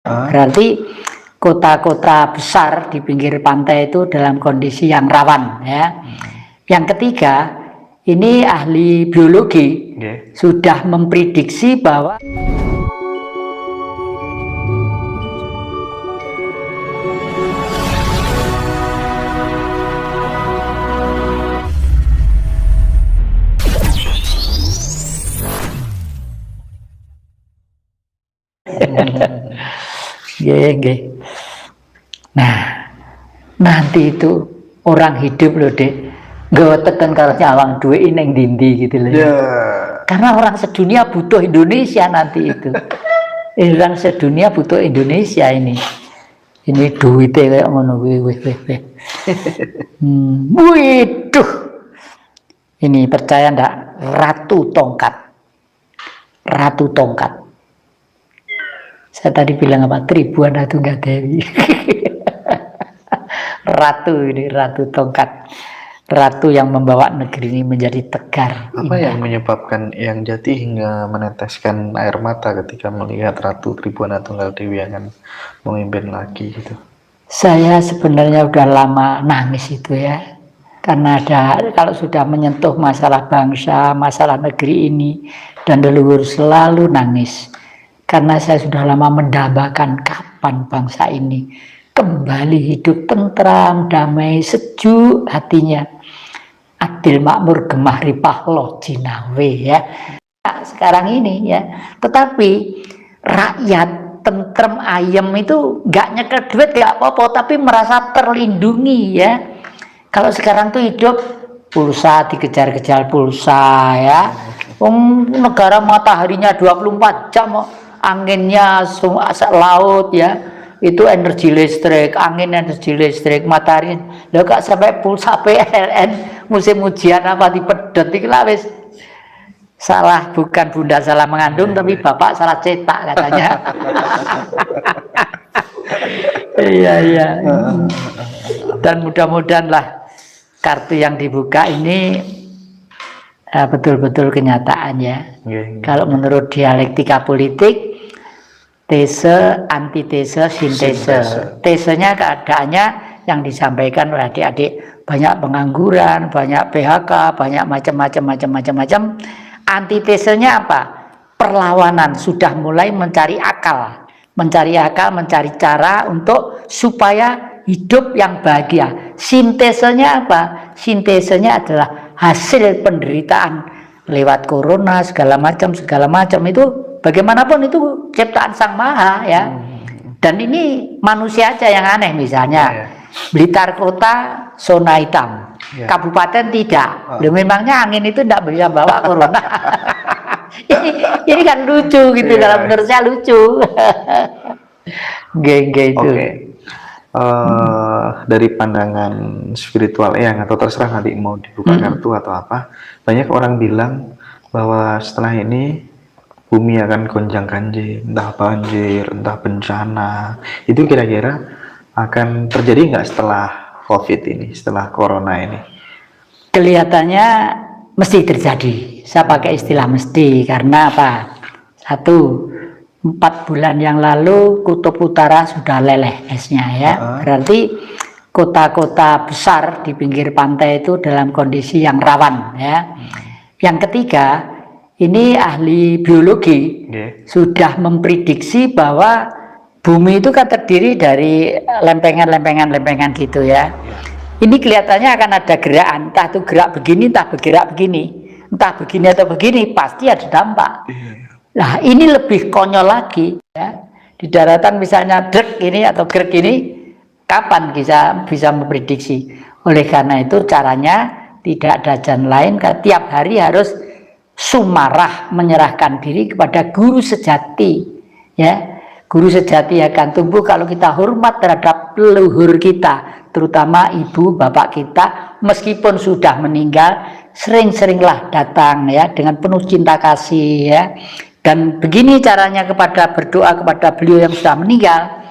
Berarti kota-kota besar di pinggir pantai itu dalam kondisi yang rawan ya. Yang ketiga, ini ahli biologi sudah memprediksi bahwa nah, nanti itu orang hidup loh dek, gak tekan kalau nyawang duit ini dindi gitu loh. Karena orang sedunia butuh Indonesia nanti itu. Orang sedunia butuh Indonesia ini. Ini duitnya kayak ngono Waduh. Ini percaya ndak? Ratu tongkat. Ratu tongkat. Saya tadi bilang apa? Tribuana Tunggadewi. Ratu ini, ratu tongkat. Ratu yang membawa negeri ini menjadi tegar. Apa yang menyebabkan Eyang Jati hingga meneteskan air mata ketika melihat Ratu Tribuana Tunggadewi akan memimpin lagi gitu? Saya sebenarnya udah lama nangis itu ya. Karena kalau sudah menyentuh masalah bangsa, masalah negeri ini, dan leluhur selalu nangis. Karena saya sudah lama mendambakan kapan bangsa ini kembali hidup tentram, damai, sejuk hatinya. Adil makmur gemah ripah loh jinawe ya. Nah, sekarang ini ya. Tetapi rakyat tentrem ayem itu gak nyekel duit gak apa-apa, tapi merasa terlindungi ya. Kalau sekarang tuh hidup pulsa dikejar-kejar pulsa ya. Negara mataharinya 24 jam, anginnya laut ya. Itu energi listrik, angin energi listrik, matahari. Loh kak sampai pulsa PLN musim ujian apa dipedot iki lah wis. Salah, bukan bunda salah mengandung tapi bapak salah cetak katanya. Iya. Dan mudah-mudahan lah kartu yang dibuka ini betul-betul kenyataan ya. Kalau menurut dialektika politik, tese, antitese, sintese. Tesenya keadaannya yang disampaikan oleh adik-adik, banyak pengangguran, banyak PHK, banyak macam-macam. Antitesenya apa? Perlawanan, sudah mulai mencari akal, mencari cara untuk supaya hidup yang bahagia. Sintesenya apa? Sintesenya adalah hasil penderitaan lewat corona segala macam itu. Bagaimanapun itu ciptaan Sang Maha ya. Dan ini manusia aja yang aneh misalnya. Blitar kota zona hitam, kabupaten tidak. Memangnya angin itu tidak bisa bawa corona. ini kan lucu gitu, dalam menurut saya lucu. Gitu. Dari pandangan spiritual Eyang, atau terserah nanti mau dibuka kartu atau apa, banyak orang bilang bahwa setelah ini bumi akan gonjang-ganjing, entah banjir, entah bencana. Itu kira-kira akan terjadi nggak setelah COVID ini, setelah corona ini? Kelihatannya mesti terjadi. Saya pakai istilah mesti karena apa? 4 bulan yang lalu kutub utara sudah leleh esnya ya. Berarti kota-kota besar di pinggir pantai itu dalam kondisi yang rawan ya. Yang ketiga, ini ahli biologi sudah memprediksi bahwa bumi itu kan terdiri dari lempengan gitu ya. Ini kelihatannya akan ada gerakan, entah itu gerak begini, entah bergerak begini, entah begini atau begini, pasti ada dampak. Nah ini lebih konyol lagi ya. Di daratan misalnya drek ini atau gerak ini, kapan bisa memprediksi? Oleh karena itu caranya tidak ada jalan lain, tiap hari harus sumarah menyerahkan diri kepada guru sejati ya. Guru sejati akan tumbuh kalau kita hormat terhadap leluhur kita, terutama ibu bapak kita, meskipun sudah meninggal, sering-seringlah datang ya dengan penuh cinta kasih ya. Dan begini caranya berdoa kepada beliau yang sudah meninggal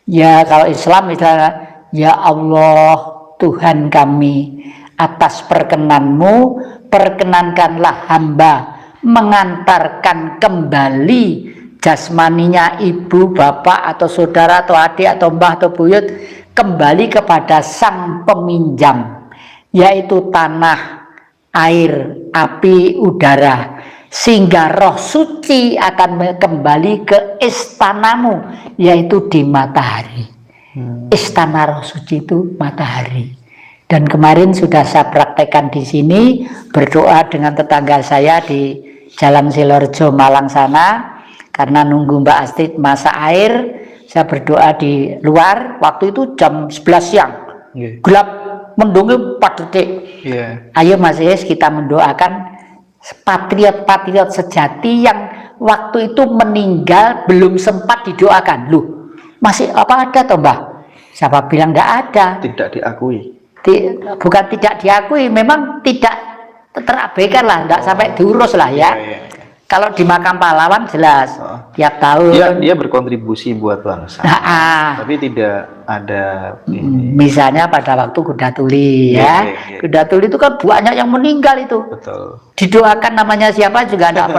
ya. Kalau Islam misalnya, ya Allah Tuhan kami, atas perkenanmu perkenankanlah hamba mengantarkan kembali jasmaninya ibu, bapak, atau saudara, atau adik, atau mbah, atau buyut kembali kepada sang peminjam, yaitu tanah, air, api, udara, sehingga roh suci akan kembali ke istanamu, yaitu di matahari. Istana roh suci itu matahari. Dan kemarin sudah saya praktekkan di sini, berdoa dengan tetangga saya di Jalan Silorejo Malang sana, karena nunggu Mbak Astrid masak air, saya berdoa di luar. Waktu itu jam 11 siang, gelap mendung 4 detik. Ayo Mas Yes, kita mendoakan patriot-patriot sejati yang waktu itu meninggal belum sempat didoakan. Loh, masih apa ada toh Mbah? Siapa bilang tidak ada? Tidak diakui. Bukan tidak diakui, memang tidak terabaikan lah, tidak sampai diurus lah ya. Kalau di makam pahlawan jelas tiap tahun dia berkontribusi buat bangsa. Tapi tidak ada misalnya pada waktu Kuda Tuli ya. Kuda Tuli itu kan banyak yang meninggal itu. Betul. Didoakan namanya siapa juga tidak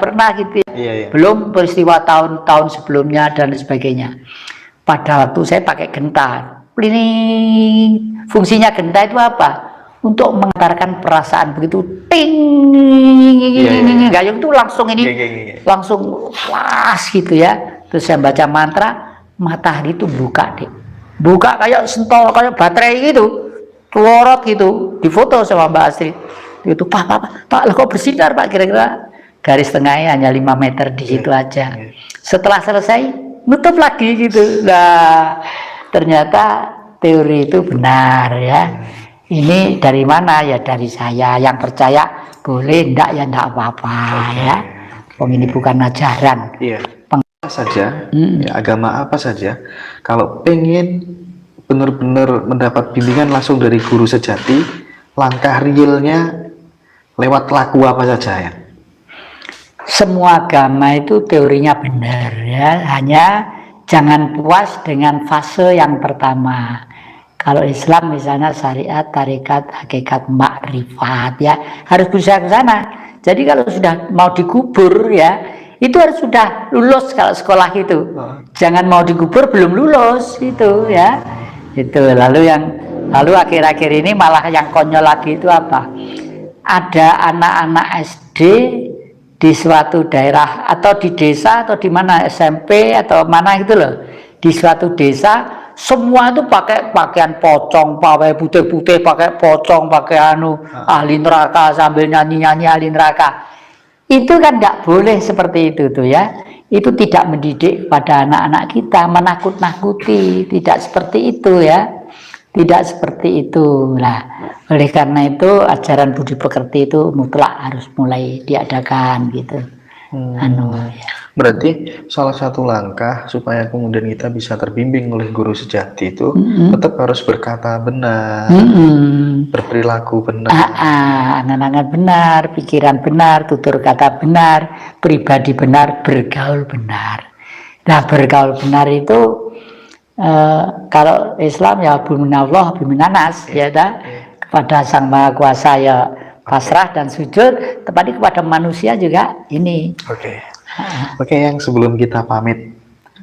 pernah gitu. Belum peristiwa tahun-tahun sebelumnya dan sebagainya. Pada waktu saya pakai genta. Ini fungsinya genta itu apa? Untuk mengantarkan perasaan begitu ting gayung itu langsung langsung pas gitu ya. Terus saya baca mantra, matahari itu buka kayak sentol, kayak baterai gitu, telorot gitu, difoto sama Mbak Astrid itu. Pak lah kok bersinar Pak, kira-kira garis tengahnya hanya 5 meter di situ aja. Setelah selesai nutup lagi gitu. Nah ternyata teori itu benar ya. Ini dari mana? Ya dari saya. Yang percaya boleh, enggak ya enggak apa-apa ya. Ini bukan ajaran. Apa saja, agama apa saja, kalau pengen benar-benar mendapat bimbingan langsung dari guru sejati, langkah realnya lewat laku apa saja ya? Semua agama itu teorinya benar ya. Hanya jangan puas dengan fase yang pertama. Kalau Islam misalnya syariat, tarekat, hakikat, makrifat ya, harus berusaha ke sana. Jadi kalau sudah mau dikubur ya, itu harus sudah lulus kalau sekolah itu. Jangan mau dikubur belum lulus itu ya. Itu lalu akhir-akhir ini malah yang konyol lagi itu apa? Ada anak-anak SD di suatu daerah atau di desa atau di mana, SMP atau mana gitu loh, di suatu desa. Semua itu pakai pakaian pocong, pakai putih-putih, pakai pocong, pakai ahli neraka sambil nyanyi-nyanyi ahli neraka. Itu kan tidak boleh seperti itu tuh ya. Itu tidak mendidik pada anak-anak kita, menakut-nakuti, tidak seperti itu ya. Tidak seperti itu lah. Oleh karena itu ajaran budi pekerti itu mutlak harus mulai diadakan gitu. Ya. Berarti salah satu langkah supaya kemudian kita bisa terbimbing oleh guru sejati itu tetap harus berkata benar, berperilaku benar, angan-angan benar, pikiran benar, tutur kata benar, pribadi benar, bergaul benar. Nah bergaul benar itu kalau Islam ya biminallah biminanas ya kepada Sang Maha Kuasa ya pasrah dan sujud, tepatnya kepada manusia juga ini. Oke, yang sebelum kita pamit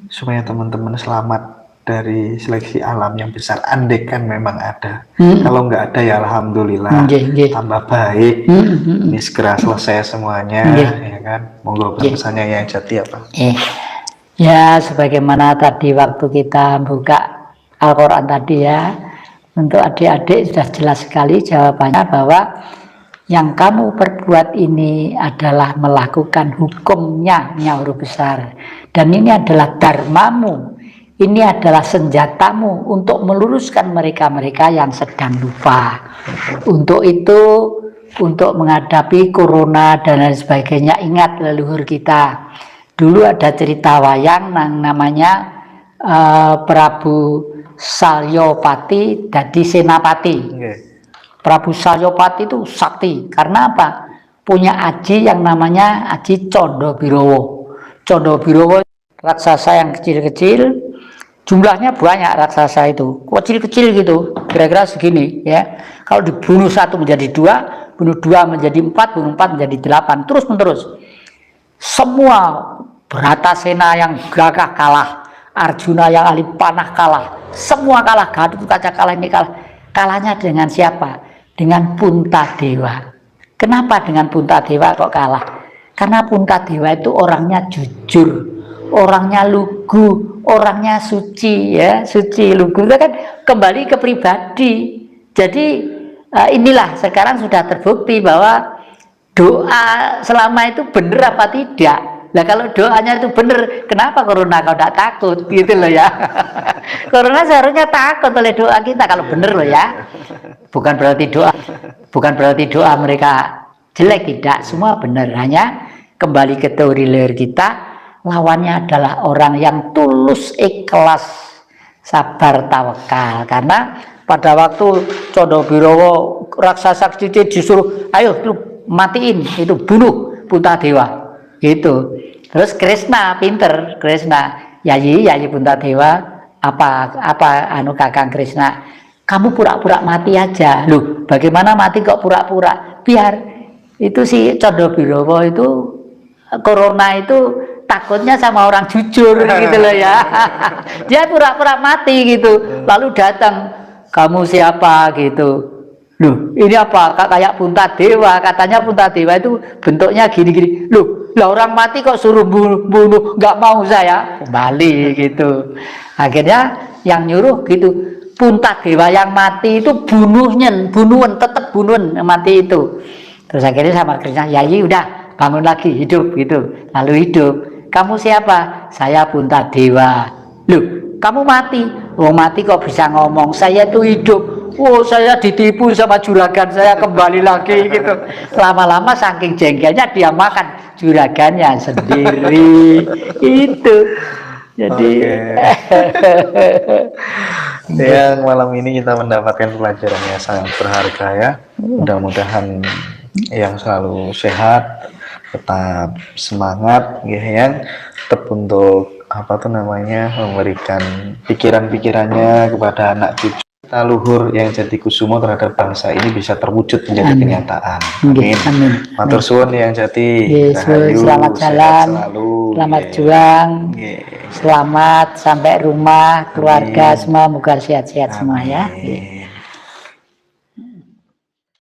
supaya teman-teman selamat dari seleksi alam yang besar, andekan memang ada. Kalau nggak ada ya alhamdulillah, tambah baik. Ini segera selesai semuanya, ya kan? Monggo pesannya yang jati apa? Ya, sebagaimana tadi waktu kita buka Al-Quran tadi ya, untuk adik-adik sudah jelas sekali jawabannya bahwa yang kamu perbuat ini adalah melakukan hukumnya huruf besar, dan ini adalah dharmamu, ini adalah senjatamu untuk meluruskan mereka-mereka yang sedang lupa. Untuk itu, untuk menghadapi corona dan lain sebagainya, ingat leluhur kita. Dulu ada cerita wayang namanya Prabu Salyopati dadi Senapati. Prabu Salyopati itu sakti, karena apa? Punya aji yang namanya Aji Condobirowo. Condobirowo raksasa yang kecil-kecil, jumlahnya banyak raksasa itu, kecil-kecil gitu, kira-kira segini ya. Kalau dibunuh satu menjadi dua, bunuh dua menjadi empat, bunuh empat menjadi 8, terus menerus. Semua Bratasena yang gagah kalah, Arjuna yang ahli panah kalah, semua kalah, Gatotkaca kalah, ini kalah. Kalahnya dengan siapa? Dengan Puntadewa. Kenapa dengan Puntadewa kok kalah? Karena Puntadewa itu orangnya jujur, orangnya lugu, orangnya suci, ya, suci, lugu itu kan kembali ke pribadi. Jadi inilah sekarang sudah terbukti bahwa doa selama itu benar apa tidak. Nah kalau doanya itu benar, kenapa corona kau tidak takut, gitu loh ya. Corona seharusnya takut oleh doa kita kalau benar loh ya. Bukan berarti doa mereka jelek, tidak, semua benar. Hanya kembali ke teori leher kita, lawannya adalah orang yang tulus, ikhlas, sabar, tawakal. Karena pada waktu Condobirowo raksasa Cici disuruh, ayo lu matiin, itu bunuh Puntadewa. Gitu. Terus Krishna pinter, Krishna Yayi Puntadewa, apa Kakang Krishna, kamu pura-pura mati aja. Loh, bagaimana mati kok pura-pura? Biar itu si Condobirowo itu corona itu takutnya sama orang jujur gitu loh ya. Dia pura-pura mati gitu. Lalu datang, kamu siapa gitu. Loh, ini apa? Kayak Puntadewa, katanya Puntadewa itu bentuknya gini-gini. Loh, lah orang mati kok suruh bunuh, nggak mau saya. Kembali gitu. Akhirnya yang nyuruh gitu, Puntadewa yang mati itu bunuhan, tetap bunuhan mati itu. Terus akhirnya sama Krishna, Yayi udah bangun lagi, hidup gitu. Lalu hidup. Kamu siapa? Saya Puntadewa. Loh, kamu mati? Oh mati kok bisa ngomong? Saya tuh hidup. Oh saya ditipu sama juragan, saya kembali lagi gitu. Lama-lama saking jengkelnya dia makan juragannya sendiri. Itu. Jadi yang malam ini kita mendapatkan pelajaran yang sangat berharga ya. Mudah-mudahan yang selalu sehat, tetap semangat ya, yang tetap untuk memberikan pikiran-pikirannya kepada anak cucu kita luhur yang jadi kusumo terhadap bangsa ini bisa terwujud menjadi kenyataan. Amin. Amin. Matur suwun yang jadi. Selamat jalan, selamat juang, selamat sampai rumah, keluarga semua, moga sehat-sehat semua ya.